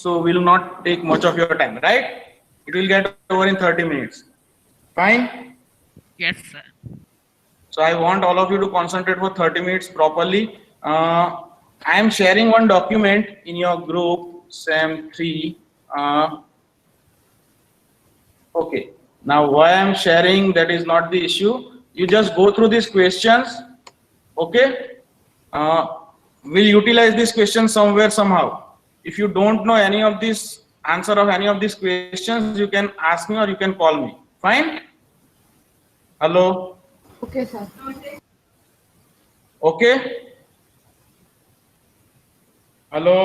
so will not take much of your time, right? It will get over in 30 minutes. Fine. Yes, sir. So I want all of you to concentrate for 30 minutes properly. I am sharing one document in your group, SAM3. Okay. Now why I am sharing, that is not the issue. You just go through these questions. Okay. We'll utilize this question somewhere, somehow. If you don't know any of this answer of any of these questions, you can ask me or you can call me. Fine? Hello? Okay, sir. Okay? Hello?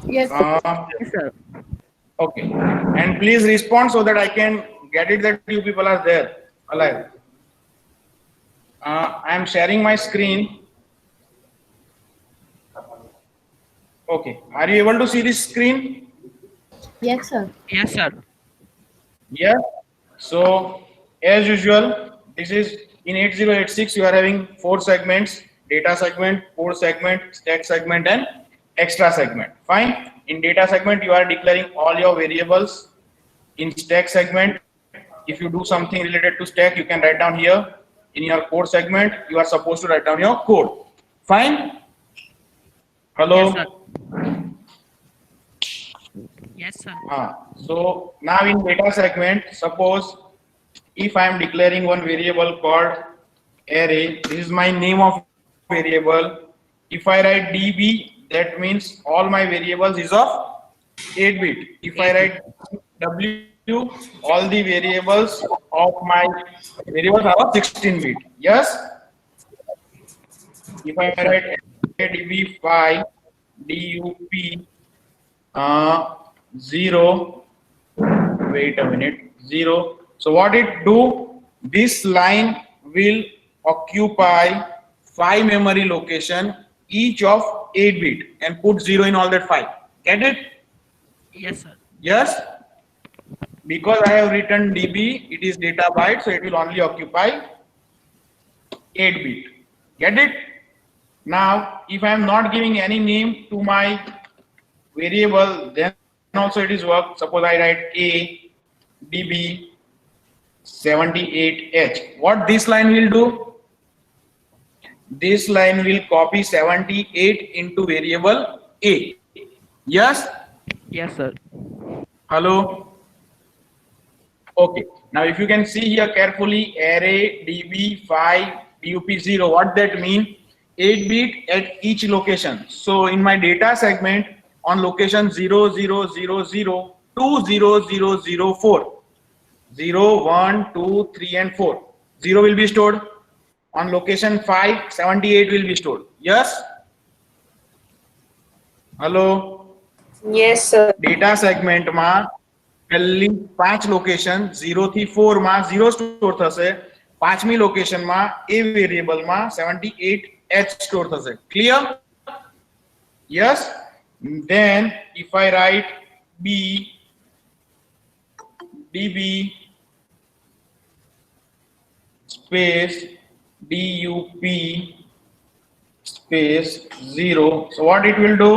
Yes. Yes, sir. Okay. And please respond so that I can get it that you people are there alive. I am sharing my screen. Okay. Are you able to see this screen? Yes, sir. Yes, sir. Yes. So, as usual, this is in 8086, you are having 4 segments: data segment, code segment, stack segment, and extra segment. Fine. In data segment, you are declaring all your variables. In stack segment, if you do something related to stack, you can write down here. In your code segment, you are supposed to write down your code. Fine. Hello. Yes, sir. Yes, sir. So now in data segment, suppose if I am declaring one variable called array, this is my name of variable. If I write db, that means all my variables is of 8-bit. If I write w, all the variables of my variables are of 16-bit. Yes. If I write db5 dup 0, wait a minute, 0. So what it do, this line will occupy 5 memory location, each of 8-bit, and put 0 in all that 5. Get it? Yes, sir. Yes. Because I have written db, it is data byte, so it will only occupy 8-bit. Get it? Now, if I am not giving any name to my variable, then also it is work. Suppose I write a db 78h. What this line will do? This line will copy 78 into variable a. Yes? Yes, sir. Hello? Okay. Now if you can see here carefully, array db5 dup0, what that mean? 8-bit at each location. So in my data segment, on location 0000 to 00004, 0, 1, 2, 3 and 4, 0 will be stored. On location 5, 78 will be stored. Yes? Hello? Yes, sir. Data segment માં પહેલી 5 location 0 થી 4 માં 0 store થશે. પાંચમી location માં a variable માં 78h store થશે. Clear? Yes? Then if I write b db space dup space 0, so what it will do?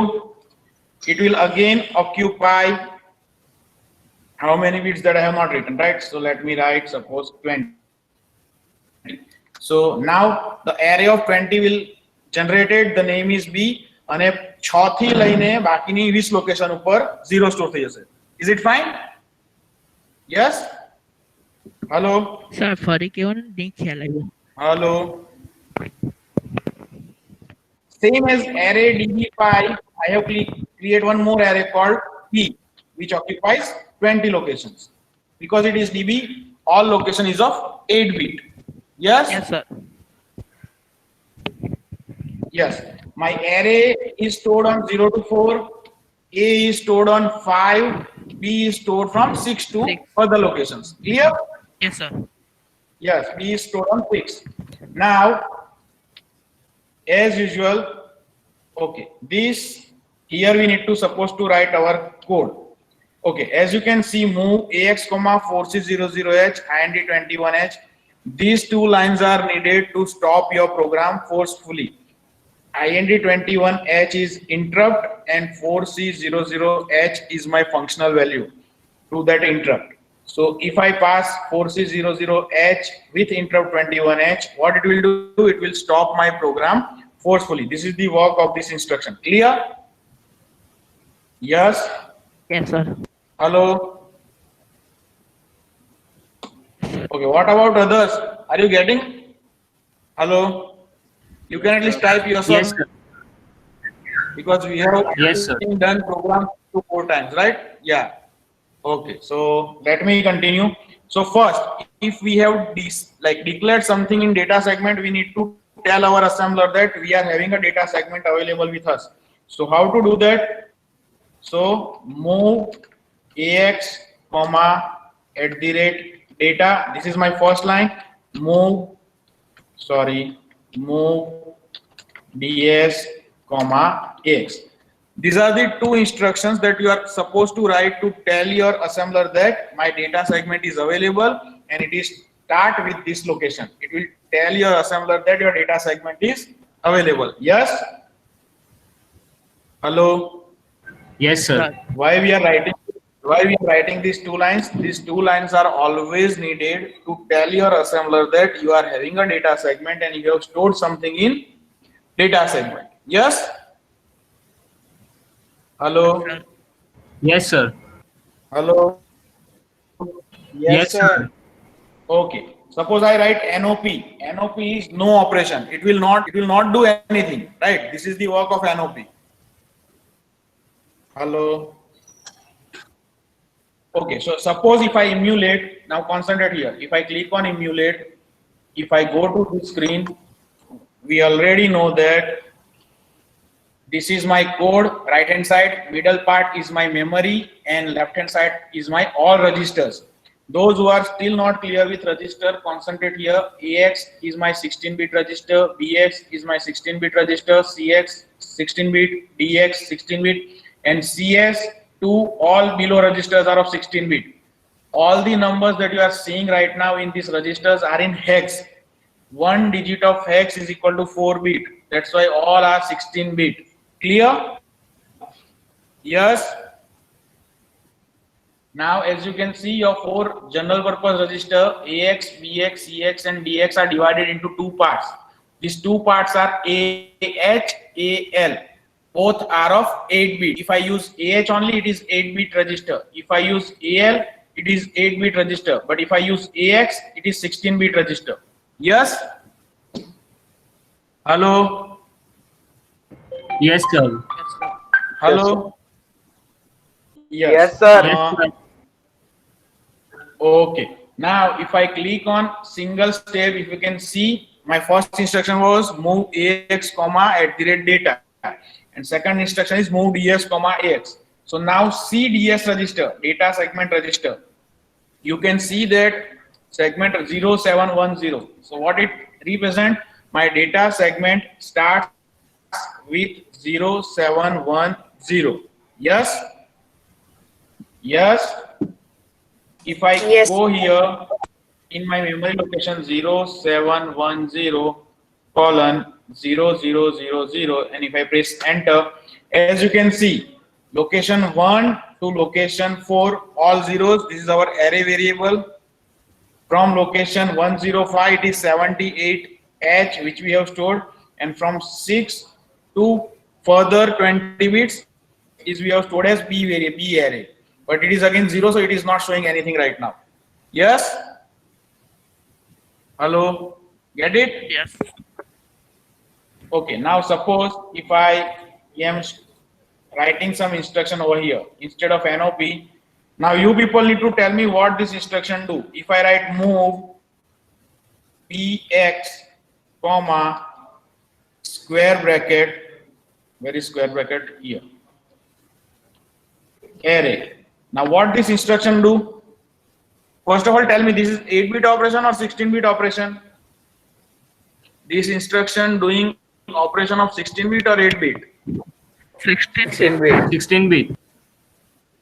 It will again occupy how many bits that I have not written, right? So let me write suppose 20. So now the array of 20 will generated, the name is b, અને 6 થી લઈને બાકીની 20 location ઉપર 0 store થઈ જશે. Is it fine? Yes? Hello? Sir, ફરી કેવો ને નહીં ખ્યાલ આવ્યો. Hello? Same as array db5, I have create one more array called p, which occupies 20 locations. Because it is db, all location is of 8-bit. Yes? Yes, sir. Yes. My array is stored on 0 to 4, a is stored on 5, b is stored from 6 to 6. further locations. Clear? Yes, sir. Yes, b is stored on 6. Now, as usual, okay, this here we need to suppose to write our code. Okay, as you can see, move ax comma 4c00h and 21h. These two lines are needed to stop your program forcefully. IND21H is interrupt and 4C00H is my functional value to that interrupt. So if I pass 4C00H with interrupt 21H, what it will do? It will stop my program forcefully. This is the work of this instruction. Clear? Yes? Yes, sir. Hello? Okay, what about others? Are you getting? Hello? You can at least type yourself. Yes, sir. Because we have Yes, sir. done program 2-4 times, right? Yeah. Okay, so let me continue. So first, if we have declared something in data segment, we need to tell our assembler that we are having a data segment available with us. So how to do that? So move AX comma @data. This is my first line. Move DS comma AX. These are the two instructions that you are supposed to write to tell your assembler that my data segment is available and it is start with this location. It will tell your assembler that your data segment is available. Yes? Hello? Yes, sir. Why we are writing these two lines? These two lines are always needed to tell your assembler that you are having a data segment and you have stored something in data segment. Yes? Hello? Yes, sir. Hello? Yes, sir. Okay. Suppose I write NOP. NOP is no operation. It will not do anything. Right? This is the work of NOP. Hello? Okay, so suppose if I emulate, now concentrate here. If I click on emulate, if I go to the screen, we already know that this is my code, right hand side, middle part is my memory and left hand side is my all registers. Those who are still not clear with register, concentrate here. AX is my 16-bit register, BX is my 16-bit register, CX 16-bit, DX 16-bit, and CS to all below registers are of 16-bit. All the numbers that you are seeing right now in these registers are in hex. One digit of hex is equal to 4-bit. That's why all are 16-bit. Clear? Yes? Now, as you can see, your 4 general purpose register AX, BX, CX and DX are divided into 2 parts. These 2 parts are AH, AL. Both are of 8-bit. If I use AH only, it is 8-bit register. If I use AL, it is 8-bit register. But if I use AX, it is 16-bit register. Yes? Hello? Yes, sir. Hello? Yes, sir. Yes, sir. Okay. Now, if I click on single step, if you can see, my first instruction was move AX comma @data, and second instruction is move DS comma AX. So now see DS register, data segment register. You can see that segment 0710. So what it represent? My data segment starts with 0710. Yes? Yes? If I Yes. go here in my memory location 0710 colon 0000 and if I press enter, as you can see, location 1 to location 4 all zeros. This is our array variable. From location 105 it is 78H which we have stored, and from 6 to further 20 bits is we have stored as B array, but it is again 0, so it is not showing anything right now. Yes? Hello? Get it? Yes. Okay, now suppose if I am writing some instruction over here instead of NOP. Now you people need to tell me what this instruction do. If I write move PX comma square bracket, where is square bracket? Here. Array. Now what this instruction do? First of all, tell me this is 8-bit operation or 16-bit operation? This instruction doing operation of 16-bit or 8-bit? 16. 16-bit.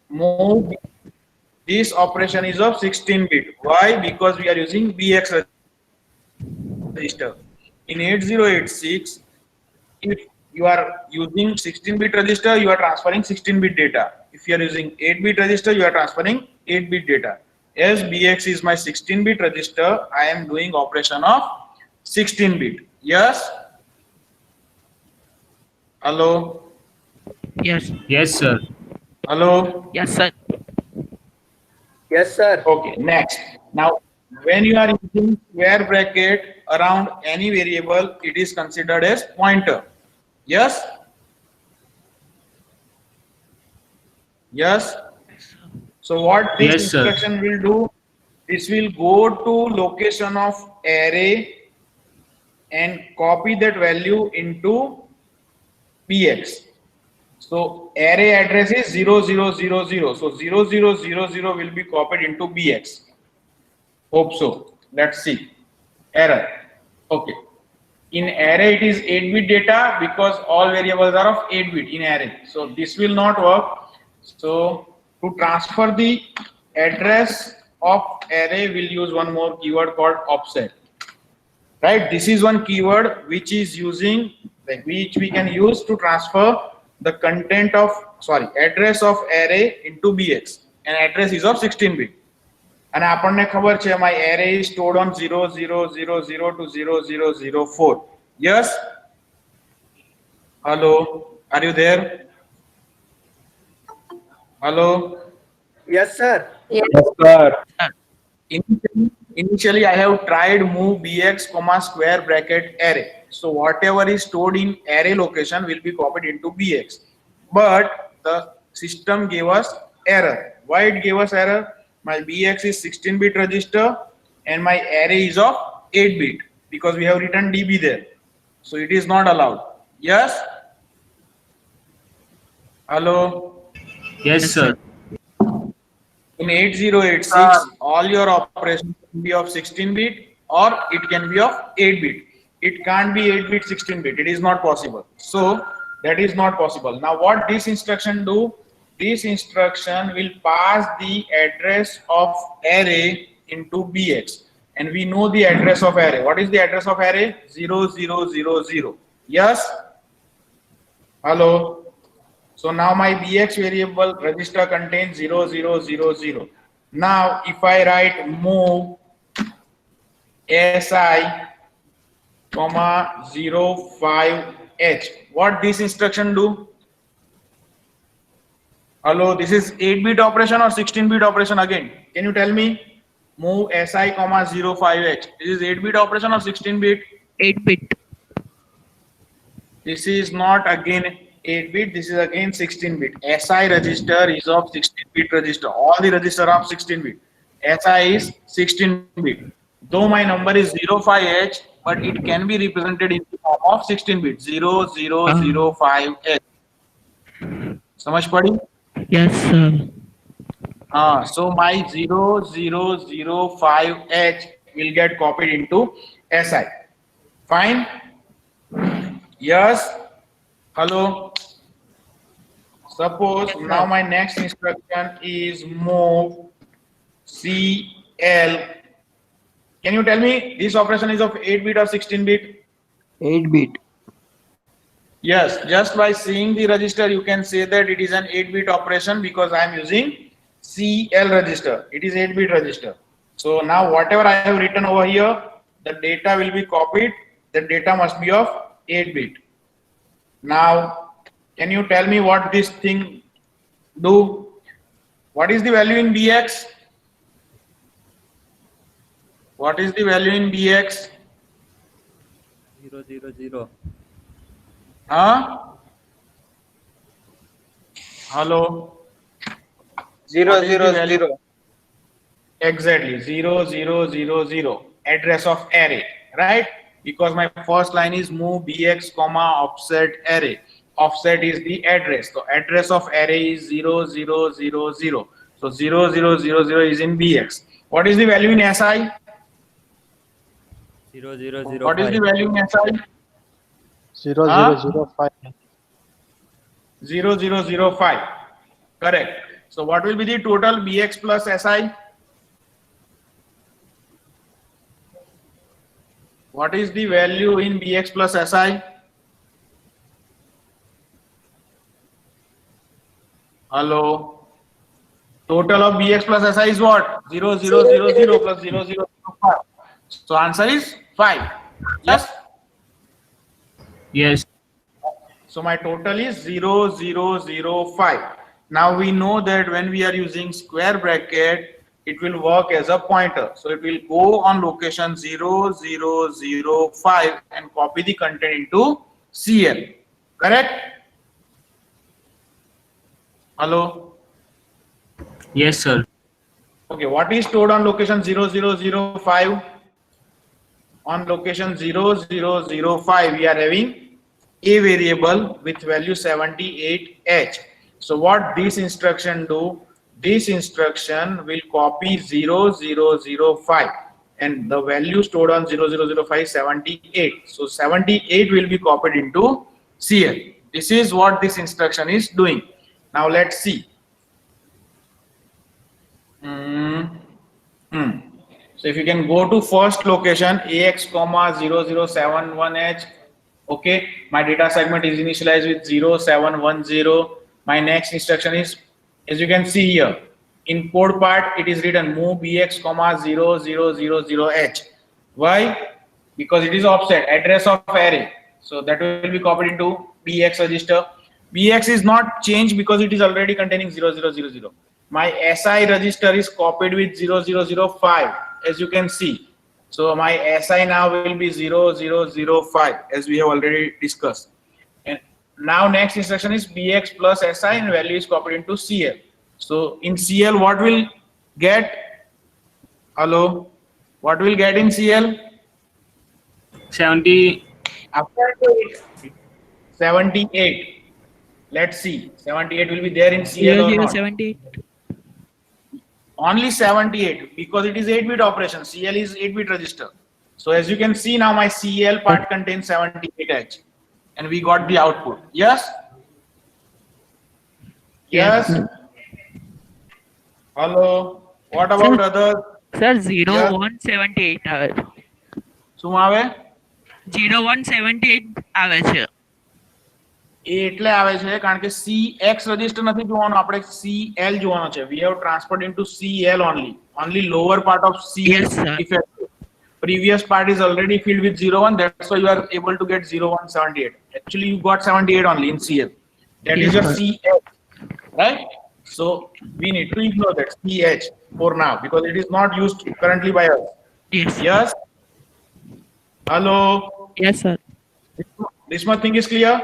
Move. This operation is of 16-bit. Why? Because we are using BX register. In 8086, if you are using 16-bit register, you are transferring 16-bit data. If you are using 8-bit register, you are transferring 8-bit data. As BX is my 16-bit register, I am doing operation of 16-bit. Yes? Hello? Yes. Yes, sir. Hello? Yes, sir. Yes, sir. Okay, next. Now, when you are using square bracket around any variable, it is considered as pointer. Yes? Yes? So what this Yes, sir. instruction will do, this will go to location of array and copy that value into BX. So array address is 0000. So 0000 will be copied into BX. Hope so. Let's see. Error. Okay. In array it is 8-bit data because all variables are of 8-bit in array. So this will not work. So to transfer the address of array, we'll use one more keyword called offset. Right? This is one keyword which is using, like, which we can use to transfer the content of, address of array into BX. And address is of 16-bit. અને આપણને ખબર છે my array is stored on 0000 to 0004. Yes? Hello? Are you there? Hello? Yes, sir. Yes. Yes, sir. Initially I have tried move bx comma square bracket array. So whatever is stored in array location will be copied into bx. But the system gave us error. Why it gave us error? My bx is 16-bit register and my array is of 8-bit because we have written db there. So it is not allowed. Yes? Hello? Yes, sir. In 8086, all your operations can be of 16-bit or it can be of 8-bit. It can't be 8-bit, 16-bit. It is not possible. So that is not possible. Now what this instruction do? This instruction will pass the address of array into BX. And we know the address of array. What is the address of array? 0000. Yes? Hello? So now my BX variable register contains 0000. Now if I write move SI comma 05H, what this instruction do? Hello, this is 8-bit operation or 16-bit operation again? Can you tell me? Move SI comma 05H. This is 8-bit operation or 16-bit? 8-bit. This is not again 8-bit, this is again 16-bit. SI register is of 16-bit register. All the register are of 16-bit. SI is 16-bit. Though my number is 05H, but it can be represented in the form of 16-bit. 0005H. समझ पड़ी? Yes, sir. So my 0005H will get copied into SI. Fine? Yes? Hello? Suppose now my next instruction is move CL. Can you tell me this operation is of 8-bit or 16-bit? 8-bit. Yes, just by seeing the register, you can say that it is an 8-bit operation because I am using CL register. It is 8-bit register. So now whatever I have written over here, the data will be copied. The data must be of 8-bit. Now, can you tell me what this thing do? What is the value in BX? What is the value in BX? 000. Huh? Hello? 000. Exactly, 0000, address of array, right? Because my first line is move bx comma offset array. Offset is the address. So address of array is 0000. So 0000 is in bx. What is the value in SI? 0005. What is the value in SI? 0005. 0005. Correct. So what will be the total bx plus SI? What is the value in bx plus SI? Hello. Total of bx plus si is what? 0, 0, 0, 0 plus 0, 0, 0, 5. So answer is 5. Yes. Yes. So my total is 0, 0, 0, 5. Now we know that when we are using square bracket, it will work as a pointer. So it will go on location 0, 0, 0, 5 and copy the content into CL. Correct? Hello? Yes, sir. Okay, what is stored on location 0005? On location 0005, we are having a variable with value 78h. So what this instruction do? This instruction will copy 0005 and the value stored on 0005 is 78. So 78 will be copied into CL. This is what this instruction is doing. Now let's see. So if you can go to first location ax comma 0071h, okay, my data segment is initialized with 0710. My next instruction is, as you can see here, in code part it is written move bx comma 0000h. Why? Because it is offset address of array, so that will be copied into bx register. Bx is not changed because it is already containing 0000. My SI register is copied with 0005, as you can see. So my SI now will be 0005, as we have already discussed. And now next instruction is BX plus SI and value is copied into CL. So in CL, what will get? Hello? What will get in CL? 70. After 78. Let's see. 78 will be there in CL or not? 0078. Only 78 because it is 8-bit operation. CL is 8-bit register. So as you can see now, my CL part contains 78H and we got the output. Yes? Yes? Hello? What about others? Sir, 0178 આવે. શું આવે? 0178 આવે છે. એ એટલે આવે છે કારણ કે CX રજિસ્ટર નથી જોવાનું, આપણે CL જોવાનો છે. We have transferred into CL only lower part of CL Yes, sir. effective. Previous part is already filled with 01, that's why you are able to get 0178. Actually you got 78 only in CL. That is Yes, your sir. CH, right? So we need to ignore that CH for now because it is not used currently by us. Yes. Yes? Hello? Yes, sir. This much thing is clear?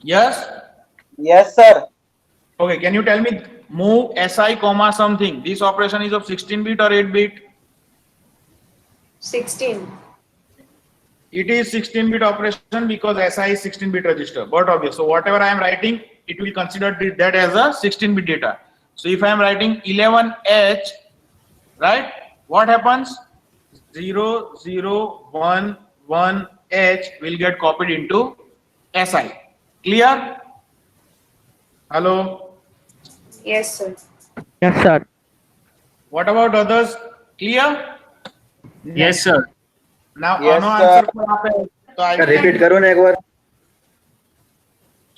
Yes? Yes, sir. Okay, can you tell me move SI comma something? This operation is of 16-bit or 8-bit? 16. It is 16-bit operation because SI is 16-bit register. But obvious. So whatever I am writing, it will consider that as a 16-bit data. So if I am writing 11H, right? What happens? 0011H will get copied into SI. Clear? Hello? Yes, sir. Yes, sir. What about others? Clear? Yes, sir. Now, Yes, આનો sir. answer શું આપે? તો I Repeat करो ना एक बार.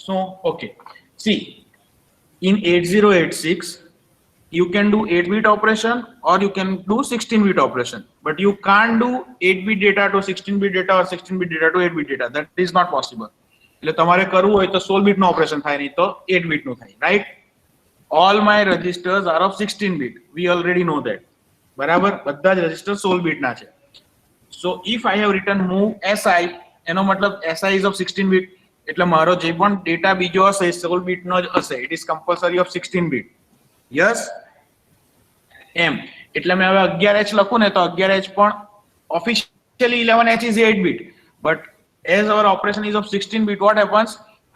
So, okay. See, in 8086, you can do 8-bit operation or you can do 16-bit operation. But you can't do 8-bit data to 16-bit data or 16-bit data to 8-bit data. That is not possible. એટલે તમારે કરવું હોય તો 16-bit નો operation થાય નહીં તો 8-bit નું થાય, right? All my registers are of 16-bit. We already know that. બરાબર? બધા જ રજિસ્ટર 16-bit ના છે. So if I have written move SI, એનો મતલબ SI is of 16-bit. એટલે મારો જે પણ ડેટા બીજો હશે 16-bit નો જ હશે. It is compulsory of 16-bit. Yes? એમ. એટલે મેં હવે 11H લખું ને તો 11H પણ officially 11H is 8-bit. But as our operation is of 16-bit, what happens?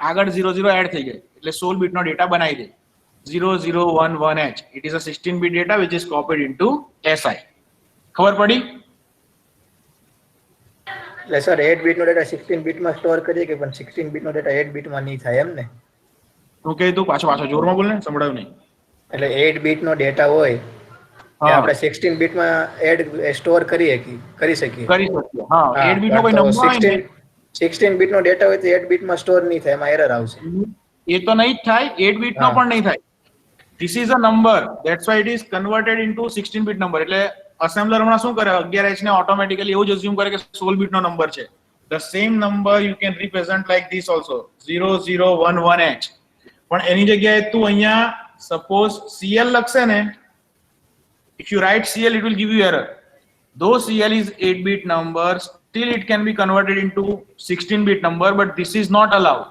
આગળ 00 add થઈ જાય. એટલે 16-bit નો ડેટા બનાવી દે. 0011H. It is a 16-bit data which is copied into SI. ખબર પડી? એટલે સર 8 બીટ નો ડેટા 16 બીટ માં store કરીએ કે પણ 16 બીટ નો ડેટા 8 બીટ માં નહીં થાય એમ ને? શું કહે તું? પાછો જોરમાં બોલ ને, સંભળાયું નહીં. એટલે 8 બીટ નો ડેટા હોય એ હા. આપણે 16 બીટ માં એડ સ્ટોર કરી શકીએ. કરી શકીએ. હા, હા, 8 બીટ નો કોઈ તો નંબર હોય ને 16 બીટ નો ડેટા હોય તો 8 બીટ માં સ્ટોર નહીં થાય, એમાં એરર આવશે. એ તો નહીં જ થાય, 8 બીટ નો હા. પણ નહીં થાય. This is a number, that's why it is converted into 16 bit number. એટલે assembler હમણાં શું કરે, 11H ને ઓટોમેટિકલી એવું જ assume કરે કે 16 બીટ નો નંબર છે. The same number you can represent like this also, 0011H. પણ એની જગ્યાએ તું અહીંયા suppose CL લખશે ને, if you write CL it will give you error. Though CL is 8 bit number, still it can be converted into 16 bit number, but this is not allowed.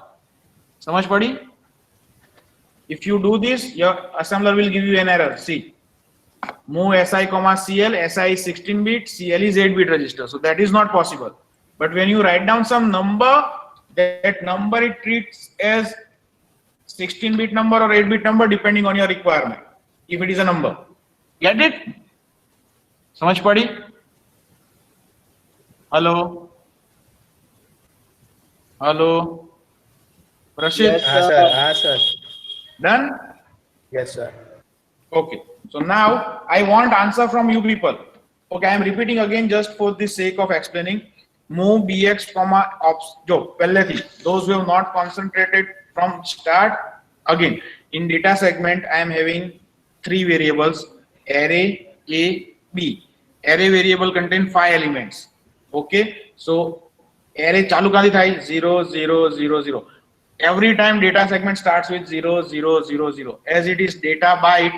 समझ पड़ी? If you do this, your assembler will give you an error. See, move SI comma CL, SI is 16 bit, CL is 8 bit register. So that is not possible. But when you write down some number, that number it treats as 16 bit number or 8 bit number depending on your requirement. If it is a number. Get it? समझ पड़ी? Hello? Hello? Rashid? Yes, sir. हाँ sir. Done? Yes sir. Okay. So now I want answer from you people. Okay, I am repeating again just for the sake of explaining. Move bx comma ops. Jo, પહેલેથી those who have not concentrated from start, again in data segment I am having 3 variables: array, A, B. Array variable contain 5 elements. Okay, so array ચાલુ ક્યાંથી થાય? 0 0 0 0. Every time data segment starts with 0 0 0 0. As it is data byte,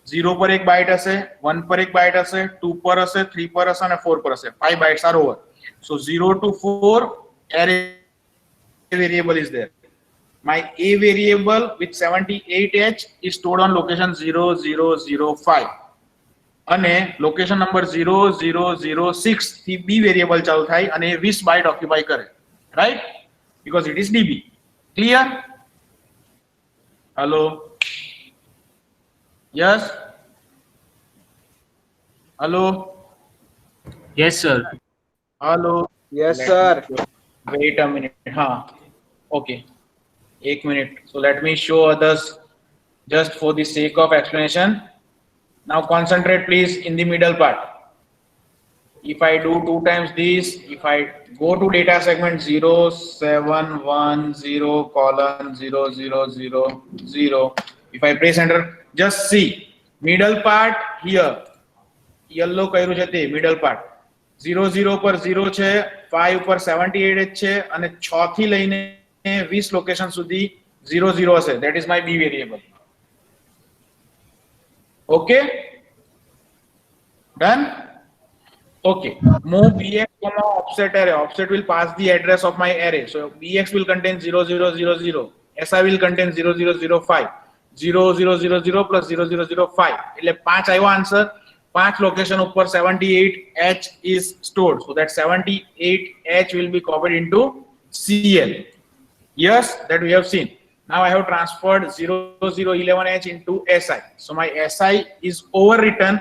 0 पर एक byte હશે, 1 पर एक byte હશે, 2 पर હશે, 3 પર હશે અને 4 પર હશે. 5 bytes are over. So 0 to 4 array variable is there. My A variable with 78H is stored on location 0005. અને location number 0006 થી B variable ચાલુ થાય અને 20 byte occupy કરે. Right? Because it is DB. Clear? Hello? Yes? Hello? Yes, sir. Hello? Yes sir. Wait a minute. Okay. 1 minute. So let me show others just for the sake of explanation. Now concentrate please in the middle part. If I do 2 times this, if I go to data segment 0710 colon 0000, if I press enter, just see middle part here, yellow કર્યું છે તે middle part. 00 પર 0 છે, 5 પર 78 છે અને 6 થી લઈને 20 લોકેશન સુધી 00 હશે. That is my B variable. Okay? Done? Okay. Move bx comma offset array. Offset will pass the address of my array. So bx will contain 0000. SI will contain 0005. 0000 plus 0005. એટલે 5 આવ્યો answer. 5 location ઉપર 78H is stored. So that 78H will be copied into CL. Yes, that we have seen. Now I have transferred 0011H into SI. So my SI is overwritten.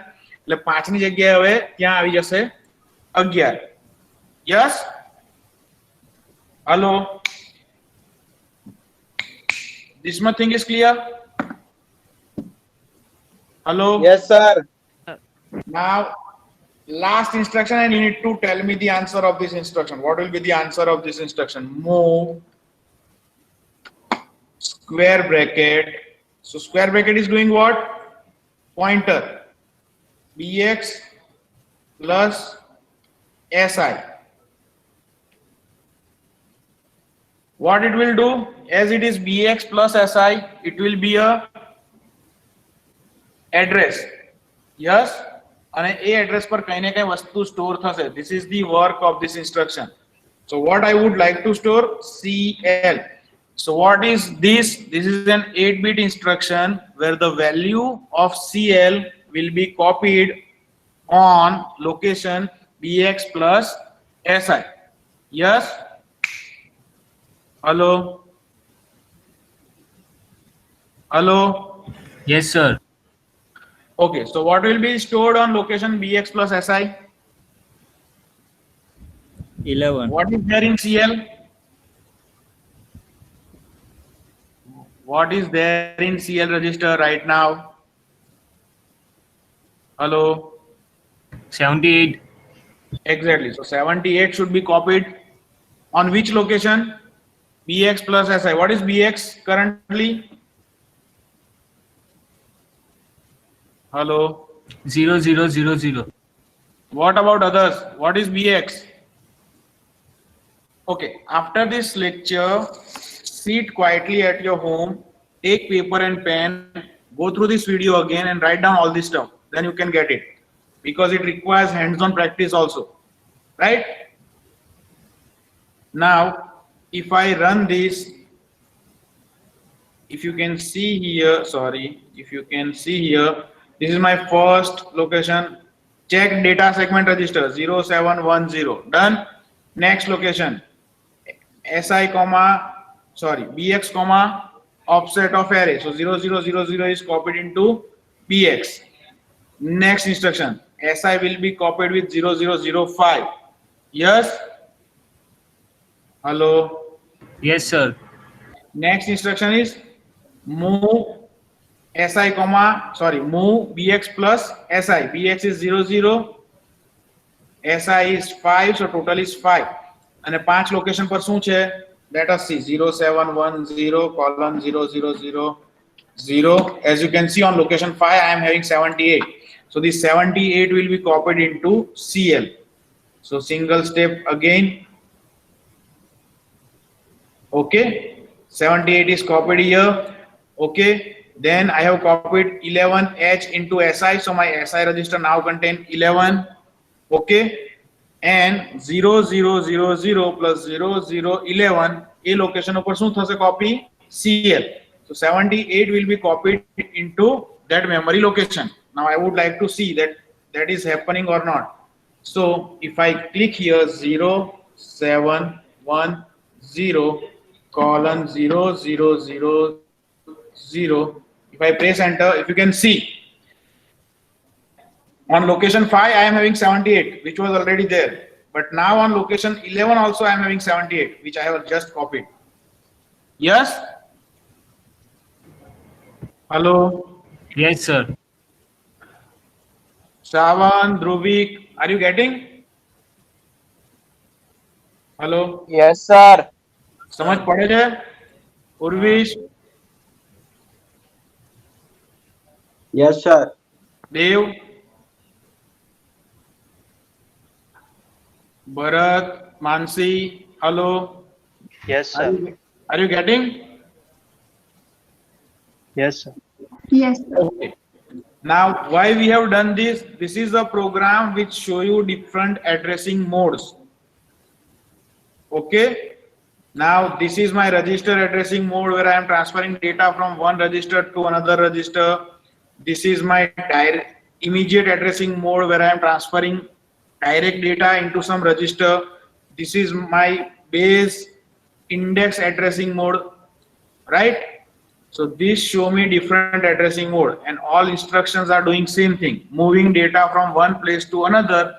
એટલે 5 ની જગ્યાએ હવે ત્યાં આવી જશે 11. Yes? Hello? This much thing is clear? Hello? Yes sir. Now, last instruction, and you need to tell me the answer of this instruction. What will be the answer of this instruction? Move square bracket. So square bracket is doing what? Pointer. Bx plus Si. What it will do? As it is Bx plus Si, it will be a address. Yes? અને એ address પર કઈ ને કઈ વસ્તુ store થશે. This is the work of this instruction. So what I would like to store? CL. So what is this? This is an 8-bit instruction where the value of CL will be copied on location BX plus SI. Yes? Hello? Hello? Yes, sir. Okay, so what will be stored on location BX plus SI? 11. What is there in CL? What is there in CL register right now? Hello? 78. Exactly. So 78 should be copied on which location? BX plus SI. What is BX currently? Hello. 0, 0, 0, 0. What about others? What is BX? Okay, after this lecture, sit quietly at your home, take paper and pen, go through this video again and write down all this stuff. Then you can get it. Because it requires hands-on practice also. Right? Now, if I run this, if you can see here, this is my first location. Check data segment register 0710. Done. Next location. SI BX comma offset of array. So 0000 is copied into BX. Next instruction. SI will be copied with 0005. Yes? Hello? Yes, sir. Next instruction is move move BX plus SI. BX is 00. SI is 5. So total is 5. અને 5 location પર શું છે? Let us see 0710 colon 0000. As you can see on location 5, I am having 78. So this 78 will be copied into CL. So single step again. Okay, 78 is copied here. Okay, then I have copied 11H into SI. So my SI register now contain 11. Okay. And 0000 plus 0011 a location upar શું થશે copy CL. So 78 will be copied into that memory location. Now I would like to see that is happening or not. So if I click here 0710 colon 0000, if I press enter, if you can see on location 5, I am having 78, which was already there. But now on location 11 also I am having 78, which I have just copied. Yes? Hello? Yes, sir. Shravan, Dhruvik, are you getting? Hello? Yes, sir. समझ पड़े છે? Urvish? Yes, sir. Dev? Bharat, Mansi, hello. Yes, sir. Are you getting? Yes, sir. Yes, sir. Okay. Now, why we have done this? This is a program which show you different addressing modes. Okay. Now, this is my register addressing mode where I am transferring data from one register to another register. This is my direct immediate addressing mode where I am transferring direct data into some register. This is my base index addressing mode, right? So this show me different addressing mode and all instructions are doing same thing, moving data from one place to another,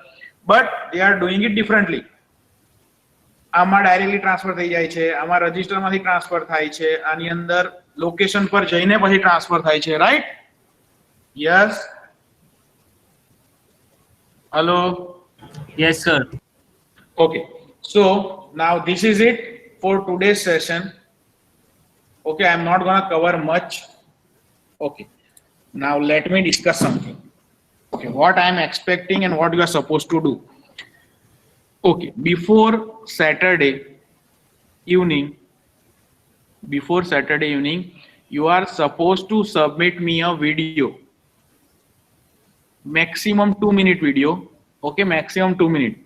but they are doing it differently. આમાં directly transfer થઈ જાય છે, આમાં રજિસ્ટરમાંથી transfer થાય છે, આની અંદર location પર જઈને પછી ટ્રાન્સફર થાય છે, right? Yes. Hello. Yes, sir. Okay, so now this is it for today's session. Okay, I'm not gonna cover much. Okay, now let me discuss something. Okay, what I'm expecting and what you are supposed to do. Okay, before Saturday evening, you are supposed to submit me a video. Maximum 2-minute video. Okay, maximum 2 minutes.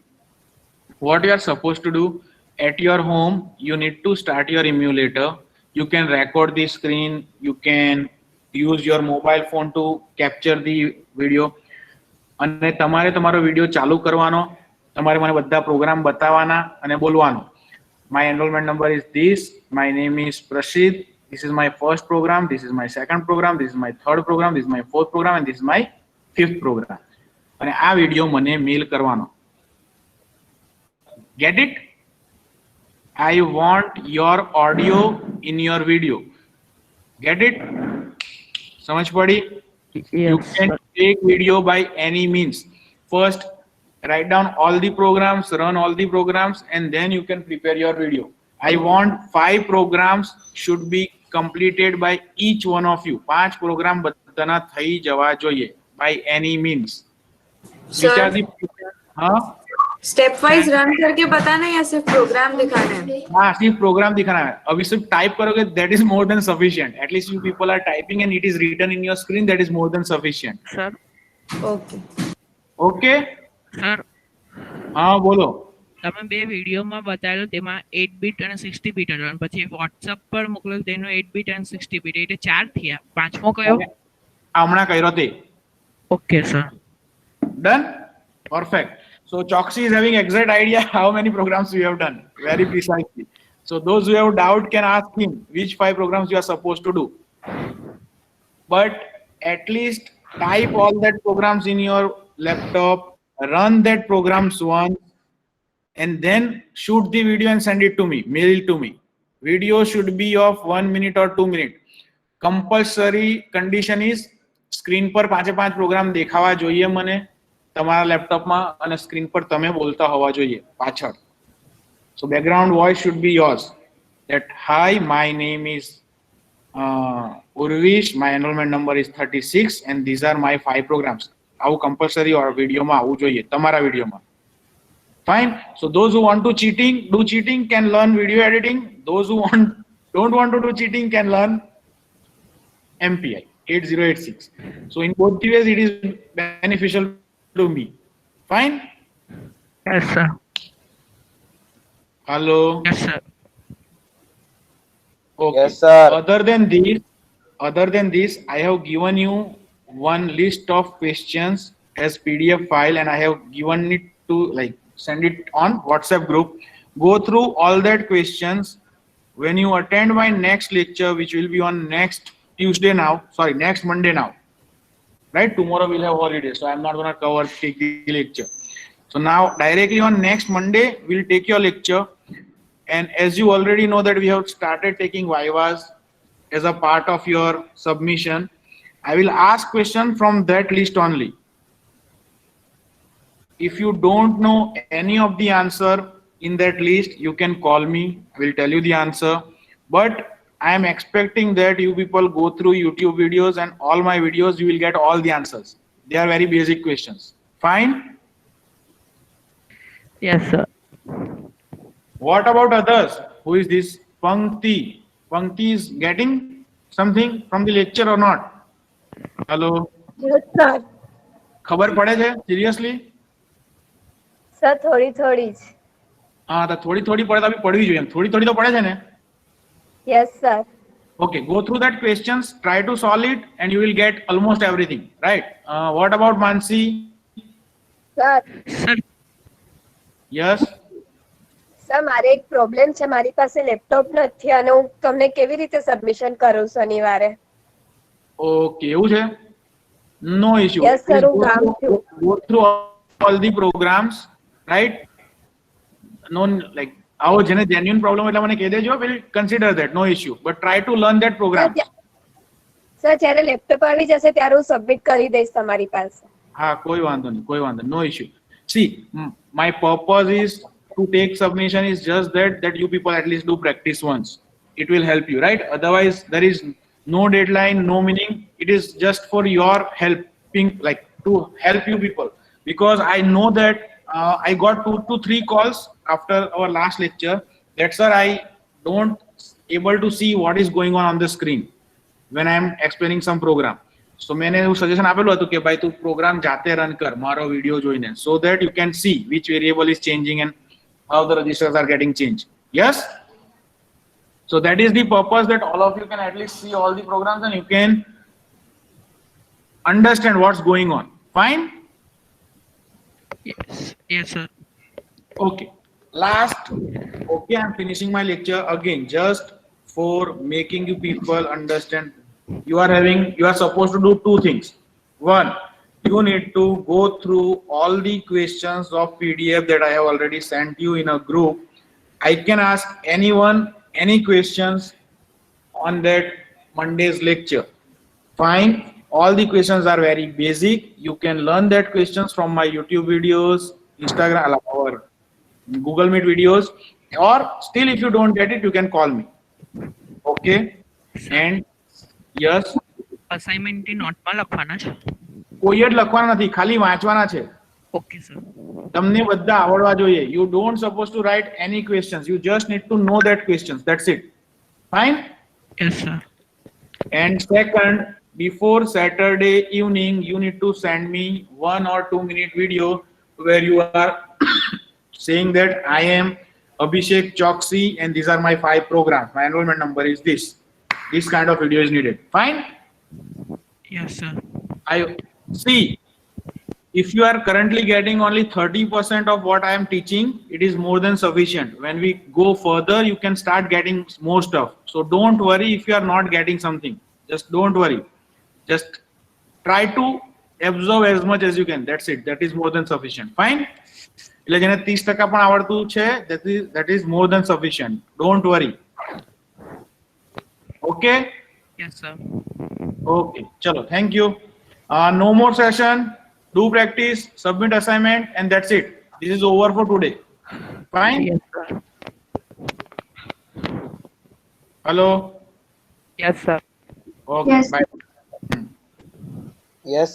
What you are supposed to do at your home, you need to start your emulator. You can record the screen. You can use your mobile phone to capture the video. અને તમારે તમારો video ચાલુ કરવાનો, તમારે મને બધા programme બતાવવાના અને બોલવાનું. My enrollment number is this. My name is Prashid. This is my first program. This is my second program. This is my third program. This is my fourth program. And this is my fifth program. અને આ video મને મેલ કરવાનો. Get it? I want your audio in your video. Get it? समझ पड़ी? You Yes, can sir. take video by any means. First, write down all the programs, run all the programs, and then you can prepare your video. I want 5 programs should be completed by each one of you. 5 program બધાના થઈ જવા જોઈએ by any means. Sir, Which are the हाँ step wise run करके बताना है या सिर्फ प्रोग्राम दिखाना है? हाँ सिर्फ प्रोग्राम दिखाना है. अभी सिर्फ टाइप करोगे that is more than sufficient. At least you people are typing and it is written in your screen, that is more than sufficient. Sir okay. Okay? Sir हाँ બોલો. તમે બે વિડીયોમાં બતાવેલું તેમાં 8 બીટ અને 60 બીટ હતો અને પછી વોટ્સઅપ પર મોકલેલું તેનો 8 બીટ અને 60 બીટ એટલે 4 થયા. પાંચમો કયો? હમણાં કર્યો તે. Okay sir. Done? Perfect. So Choksi is having exact idea how many programs we have done very precisely. So those who have doubt can ask him which 5 programs you are supposed to do. But at least type all that programs in your laptop, run that programs once, and then shoot the video and send it to me, mail it to me. Video should be of 1 minute or 2 minutes. Compulsory condition is screen પર 5 programme દેખાવા જોઈએ મને તમારા લેપટોપમાં અને screen પર તમે બોલતા હોવા જોઈએ પાછળ. So background voice should be yours. That hi, my name is Urvish, my enrollment number is 36 and these are my 5 programs. આવું compulsory or વિડીયોમાં આવવું જોઈએ તમારા વિડીયોમાં. Fine. So those who want to do cheating can learn video editing. Those who don't want to do cheating can learn MPI 8086. So in both the ways it is beneficial to me. Fine. Yes sir. Hello. Yes sir. Okay. Yes, sir. Other than this, I have given you one list of questions as PDF file, and I have given it to send it on WhatsApp group. Go through all that questions. When you attend my next lecture, which will be on next Monday now. Right? Tomorrow we'll have holiday, so I'm not gonna take the lecture. So now directly on next Monday, we'll take your lecture. And as you already know that we have started taking Vivas as a part of your submission, I will ask question from that list only. If you don't know any of the answer in that list, you can call me. I will tell you the answer. But I am expecting that you people go through YouTube videos and all my videos, you will get all the answers. They are very basic questions. Fine? Yes sir. What about others? Who is this? Pankti. Pankti is getting something from the lecture or not? Hello? Yes, sir. ખબર પડે છે? Seriously? Sir થોડી જ. હા તો થોડી પડે તો બી પડવી જોઈએ. થોડી તો પડે છે ને? Yes, sir. Okay, go through that questions, try to solve it, and you will get almost everything, right? What about Mansi? Sir sir Yes. Sir મારે એક પ્રોબ્લેમ છે, મારી પાસે લેપટોપ નથી અને હું તમને કેવી રીતે સબમિશન કરું શનિવારે? Okay, એવું છે? No issue. Yes, sir, Please હું ગામ છું. go through all the programs, right? No, આવો જેને genuine problem એટલે મને કહી દેજો, we'll consider that, no issue. But try to learn that program. Sir જ્યારે લેપટોપ આવી જશે ત્યારે હું સબમિટ કરી દઈશ તમારી પાસે. હા, કોઈ વાંધો નહીં, no issue. See, my purpose is to take submission is just that you people at least do practice once. It will help you, right? Otherwise, there is no deadline, no meaning. It is just for your helping, to help you people. Because I know that I got 2 to 3 calls after our last lecture. That sir, I don't able to see what is going on the screen when I am explaining some program. So मैंने वो suggestion આપેલું હતું કે ભાઈ તું program જાતે run કર મારો video જોઈને, so that you can see which variable is changing and how the registers are getting changed. Yes. So that is the purpose, that all of you can at least see all the programs and you can understand what's going on. Fine. Yes sir. Okay. Last. Okay, I'm finishing my lecture again just for making you people understand. You are supposed to do 2 things. One, you need to go through all the questions of PDF that I have already sent you in a group. I can ask anyone any questions on that Monday's lecture. Fine. All the questions are very basic. You can learn that questions from my YouTube videos, Instagram, or Google Meet videos, or still if you don't get it you can call me. Okay. And yes, assignment એ નોટમાં લખવાના છે. કોઈ જ લખવાના નથી, ખાલી વાંચવાના છે. Okay sir. તમને બધા આવડવા જોઈએ. You don't supposed to write any questions, you just need to know that questions, that's it. Fine. Yes sir. And second, before Saturday evening, you need to send me 1 or 2 minute video where you are saying that I am Abhishek Choksi and these are my 5 programs. My enrollment number is this. This kind of video is needed. Fine. Yes sir. I see. If you are currently getting only 30% of what I am teaching, it is more than sufficient. When we go further, you can start getting more stuff. So don't worry if you are not getting something. Just don't worry. Just try to absorb as much as you can. That's it. That is more than sufficient. Fine. એટલે જેને 30% પણ આવડતું છે, that is more than sufficient. Don't worry. Okay. Yes sir. Okay. Chalo. Thank you. No more session. Do practice, submit assignment, and that's it. This is over for today. Fine. Yes sir. Hello. Yes sir. Okay. Yes. Bye. Yes.